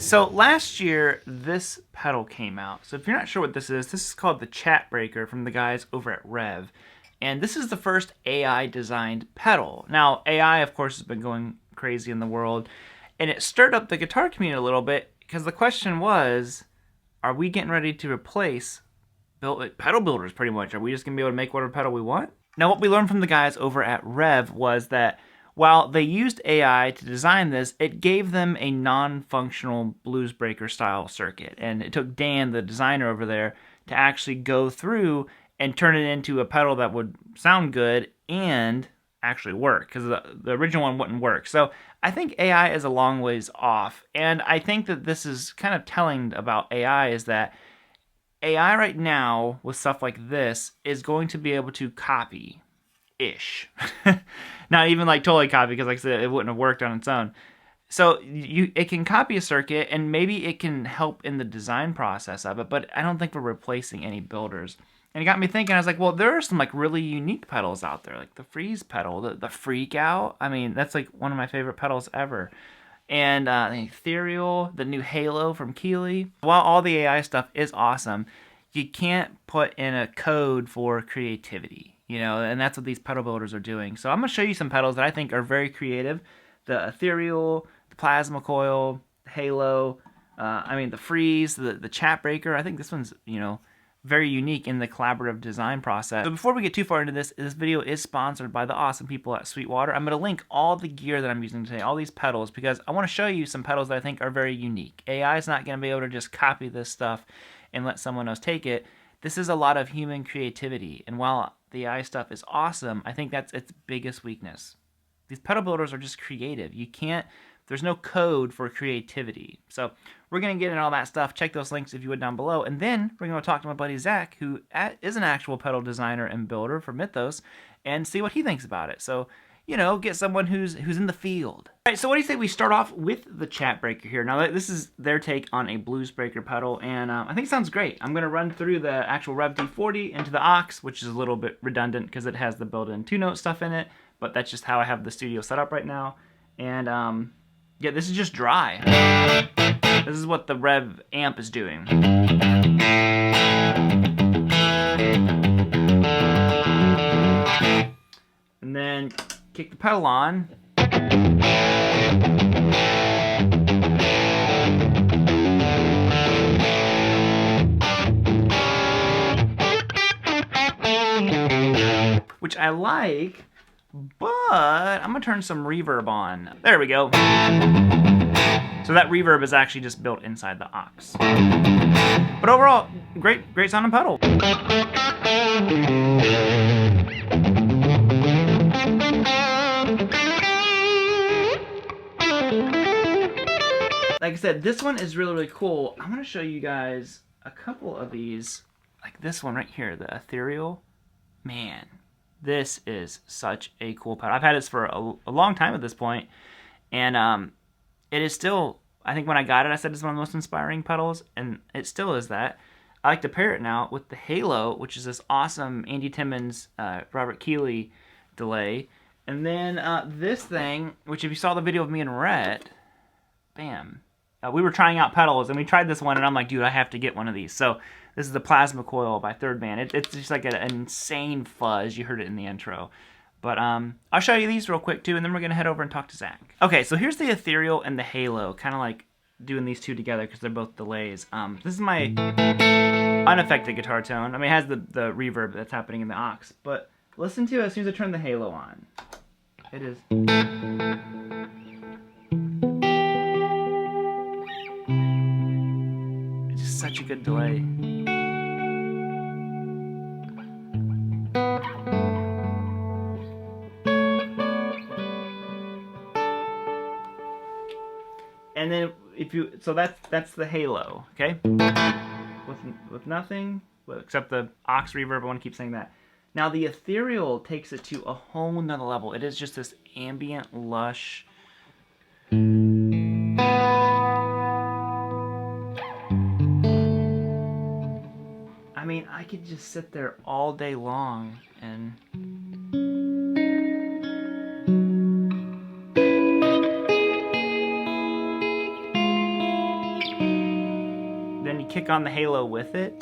So last year, this pedal came out. So if you're not sure what this is called the Chat Breaker from the guys over at Rev. And this is the first AI designed pedal. Now, AI, of course, has been going crazy in the world. And it stirred up the guitar community a little bit because the question was, are we getting ready to replace pedal builders pretty much? Are we just going to be able to make whatever pedal we want? Now, what we learned from the guys over at Rev was that while they used AI to design this, it gave them a non-functional blues breaker style circuit. And it took Dan, the designer over there, to actually go through and turn it into a pedal that would sound good and actually work, because the original one wouldn't work. So I think AI is a long ways off. And I think that this is kind of telling about AI is that AI right now, with stuff like this, is going to be able to copy-ish. Not even like totally copy, because like I said, it wouldn't have worked on its own. So it can copy a circuit, and maybe it can help in the design process of it, but I don't think we're replacing any builders. And it got me thinking, I was like, well, there are some like really unique pedals out there, like the Freeze pedal, the Freak Out. I mean, that's like one of my favorite pedals ever. And the Ethereal, the new Halo from Keeley. While all the AI stuff is awesome, you can't put in a code for creativity, and that's what these pedal builders are doing. So I'm going to show you some pedals that I think are very creative. The Ethereal, the Plasma Coil, the Halo, the Freeze, the Chat Breaker. I think this one's, very unique in the collaborative design process. So before we get too far into this video is sponsored by the awesome people at Sweetwater. I'm going to link all the gear that I'm using today, all these pedals, because I want to show you some pedals that I think are very unique. AI is not going to be able to just copy this stuff and let someone else take it. This is a lot of human creativity, and while the AI stuff is awesome, I think that's its biggest weakness. These pedal builders are just creative. There's no code for creativity. So we're going to get into all that stuff. Check those links if you would down below. And then we're going to talk to my buddy Zach, who is an actual pedal designer and builder for Mythos, and see what he thinks about it. So, get someone who's in the field. All right, so what do you say we start off with the Chat Breaker here? Now, this is their take on a blues breaker pedal, and I think it sounds great. I'm going to run through the actual Rev D40 into the aux, which is a little bit redundant because it has the built-in two-note stuff in it, but that's just how I have the studio set up right now. And, yeah, this is just dry. This is what the Rev amp is doing. And then kick the pedal on. Which I like, but I'm going to turn some reverb on. There we go. So that reverb is actually just built inside the aux. But overall, great sounding pedal. Like I said, this one is really, really cool. I'm going to show you guys a couple of these. Like this one right here, the Ethereal. Man, this is such a cool pedal. I've had this for a long time at this point. And it is still, I think when I got it, I said it's one of the most inspiring pedals, and it still is that. I like to pair it now with the Halo, which is this awesome Andy Timmons, Robert Keeley delay. And then this thing, which if you saw the video of me and Rhett, bam. We were trying out pedals, and we tried this one, and I'm like, dude, I have to get one of these. So this is the Plasma Coil by Third Man. It's just like an insane fuzz. You heard it in the intro. But I'll show you these real quick, too, and then we're going to head over and talk to Zach. Okay, so here's the Ethereal and the Halo, kind of like doing these two together because they're both delays. This is my unaffected guitar tone. I mean, it has the reverb that's happening in the aux. But listen to it as soon as I turn the Halo on. It is... It's just such a good delay. And then so that's the Halo, okay? With nothing, except the aux reverb. I want to keep saying that. Now the Ethereal takes it to a whole nother level. It is just this ambient, lush. I mean, I could just sit there all day long and... click on the halo with it.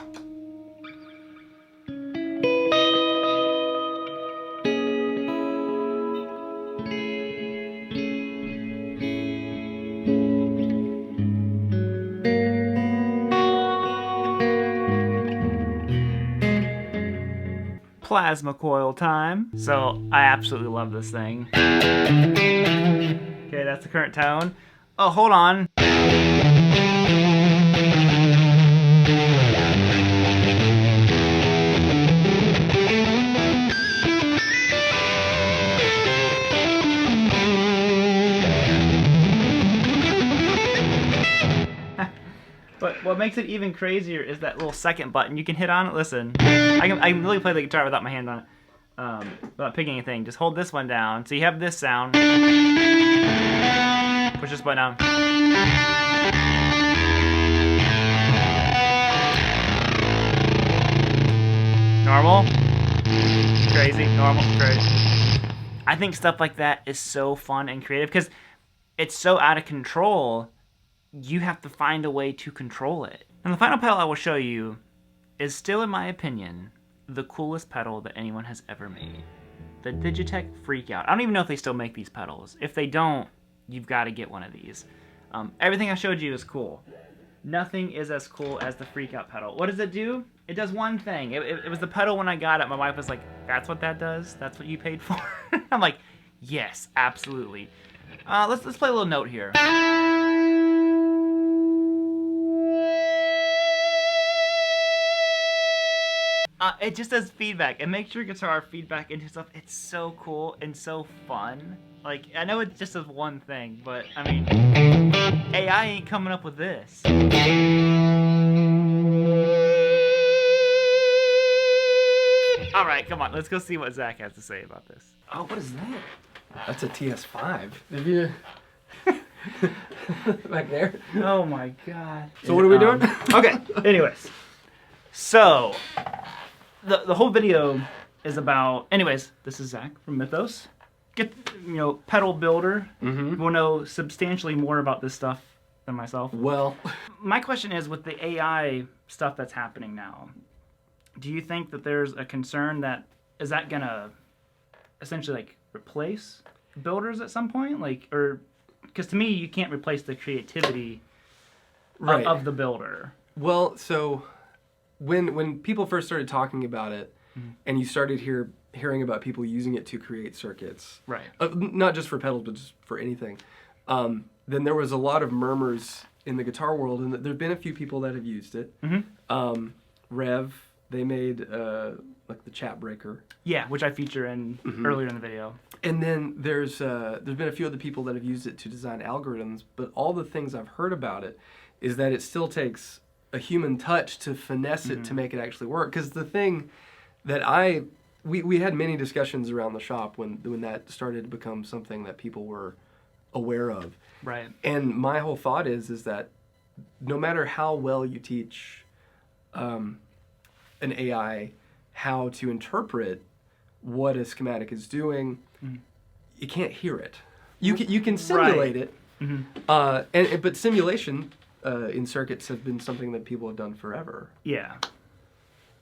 Plasma coil time. So I absolutely love this thing. Okay, that's the current tone. Oh, hold on. But what makes it even crazier is that little second button. You can hit on it. Listen, I can really play the guitar without my hand on it, without picking anything. Just hold this one down. So you have this sound. Push this button down. Normal. Crazy. Normal. Crazy. I think stuff like that is so fun and creative because it's so out of control. You have to find a way to control it. And the final pedal I will show you is still, in my opinion, the coolest pedal that anyone has ever made. The Digitech Freakout. I don't even know if they still make these pedals. If they don't, you've got to get one of these. Everything I showed you is cool. Nothing is as cool as the Freakout pedal. What does it do? It does one thing. It was the pedal when I got it. My wife was like, that's what that does? That's what you paid for? I'm like, yes, absolutely. Let's play a little note here. It just does feedback. It makes your guitar feedback into stuff. It's so cool and so fun. Like, I know it just does one thing, but, I mean, AI ain't coming up with this. Alright, come on. Let's go see what Zach has to say about this. Oh, what is that? That's a TS5. Have you... back there? Oh my god. So what are we doing? Okay, anyways. So, the whole video is about... Anyways, this is Zach from Mythos. Pedal builder. Mm-hmm. Will know substantially more about this stuff than myself. Well... My question is, with the AI stuff that's happening now, do you think that there's a concern that... Is that gonna essentially, like, replace builders at some point? Like, or... Because to me, you can't replace the creativity of the builder. Well, so... When people first started talking about it, mm-hmm. and you started hearing about people using it to create circuits, right? Not just for pedals, but just for anything, then there was a lot of murmurs in the guitar world, and there have been a few people that have used it. Mm-hmm. Rev, they made like the Chat Breaker. Yeah, which I feature in earlier in the video. And then there's been a few other people that have used it to design algorithms, but all the things I've heard about it is that it still takes a human touch to finesse it to make it actually work. Because the thing that we had many discussions around the shop when that started to become something that people were aware of. Right. And my whole thought is that no matter how well you teach an AI how to interpret what a schematic is doing, you can't hear it. You can simulate it, but simulation in circuits have been something that people have done forever. Yeah.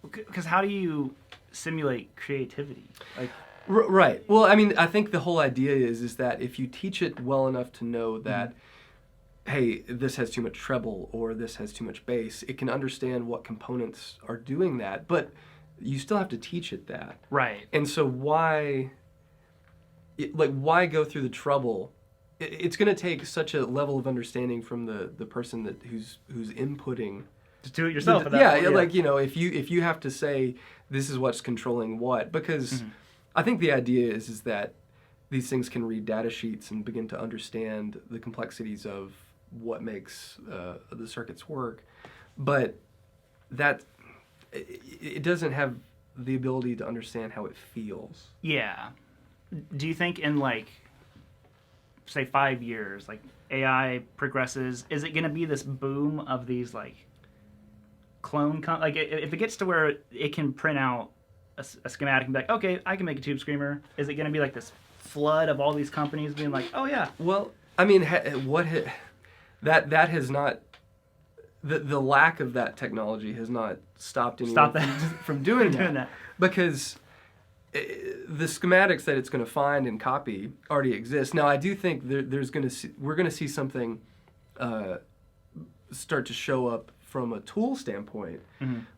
Because how do you simulate creativity? Like, right. Well, I mean, I think the whole idea is that if you teach it well enough to know that, hey, this has too much treble or this has too much bass, it can understand what components are doing that, but you still have to teach it that. Right. And so why go through the trouble? It's going to take such a level of understanding from the person who's inputting. Just do it yourself. Like, if you have to say this is what's controlling what, because I think the idea is that these things can read data sheets and begin to understand the complexities of what makes the circuits work, but that it doesn't have the ability to understand how it feels. Yeah. Do you think in, like, say 5 years, like, AI progresses, is it going to be this boom of these, like, clone, like, if it gets to where it can print out a schematic and be like, okay, I can make a Tube Screamer, is it going to be like this flood of all these companies being like, oh yeah? Well, I mean, that has not, the lack of that technology has not stopped anyone Stop that. from doing Doing that. that. Because the schematics that it's going to find and copy already exist. Now, I do think we're going to see something start to show up from a tool standpoint,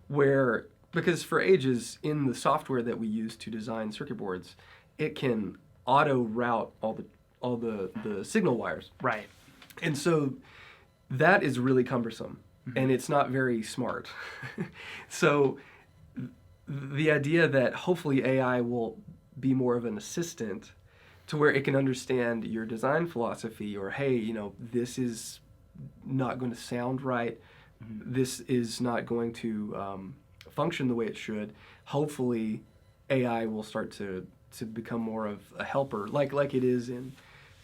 where, because for ages in the software that we use to design circuit boards, it can auto route all the signal wires, Right. and so that is really cumbersome, and it's not very smart. So the idea that hopefully AI will be more of an assistant to where it can understand your design philosophy, or, hey, this is not going to sound right. This is not going to function the way it should. Hopefully AI will start to become more of a helper, like it is in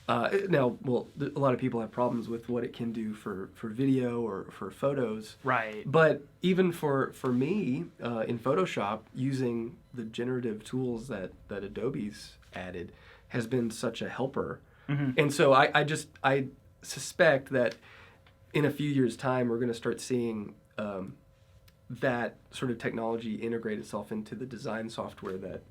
now. Well, a lot of people have problems with what it can do for video or for photos. Right. But even for me, in Photoshop, using the generative tools that Adobe's added has been such a helper. And so I suspect that in a few years' time, we're going to start seeing that sort of technology integrate itself into the design software that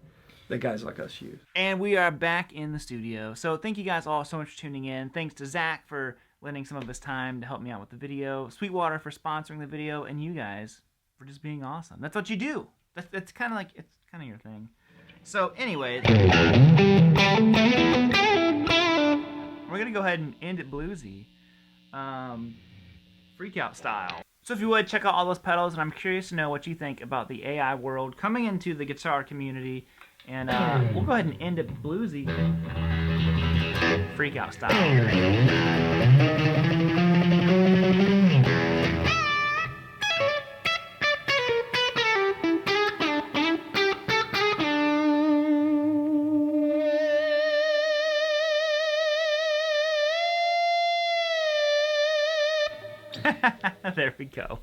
guys like us use. And we are back in the studio. So thank you guys all so much for tuning in. Thanks to Zach for lending some of his time to help me out with the video, Sweetwater for sponsoring the video, and you guys for just being awesome. That's what you do. That's kind of like, it's kind of your thing. So anyways, we're going to go ahead and end it bluesy. Freak out style. So if you would, check out all those pedals, and I'm curious to know what you think about the AI world coming into the guitar community. And we'll go ahead and end it bluesy. Freak out style. There we go.